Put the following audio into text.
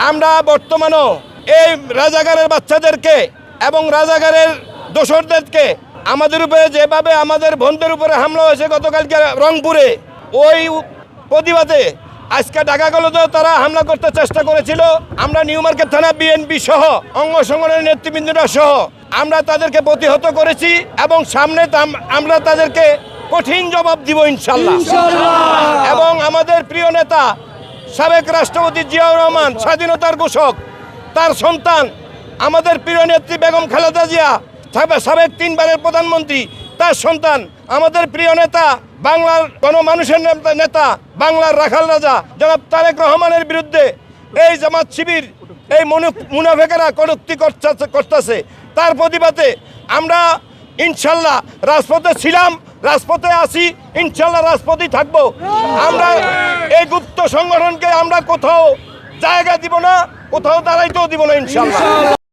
আমরা বর্তমানও এই রাজাকারের বাচ্চাদেরকে এবং রাজাকারের দোসরদেরকে আমাদের উপরে যেভাবে আমাদের বন্ধুদের উপরে হামলা হয়েছে গতকালকে রংপুরে, ওই প্রতিবাদে আজকে ঢাকা কলেজেও তারা হামলা করতে চেষ্টা করেছিল। আমরা নিউ মার্কেট থানা বিএনপি সহ অঙ্গ সংগঠনের নেতৃবৃন্দরা সহ আমরা তাদেরকে প্রতিহত করেছি এবং সামনে আমরা তাদেরকে কঠিন জবাব দিব ইনশাল্লাহ। এবং আমাদের প্রিয় নেতা সাবেক রাষ্ট্রপতি জিয়াউর রহমান, স্বাধীনতার ঘোষক, তার সন্তান আমাদের প্রিয় নেত্রী বেগম খালেদা জিয়া, সাবেক 3 বারের প্রধানমন্ত্রী, তার সন্তান আমাদের প্রিয় নেতা বাংলার গণমানুষের নেতা বাংলার রাখাল রাজা জনাব তারেক রহমানের বিরুদ্ধে এই জামাত শিবির এই মুনাফেকেরা কটূক্তি করতেছে। তার প্রতিবাদে আমরা ইনশাল্লাহ রাজপথে ছিলাম, রাজপথে আছি, ইনশাল্লাহ রাজপথেই থাকবো। আমরা এই গুপ্ত সংগঠনকে আমরা কোথাও জায়গা দিব না, কোথাও দাঁড়াইতেও দিব না ইনশাল্লাহ।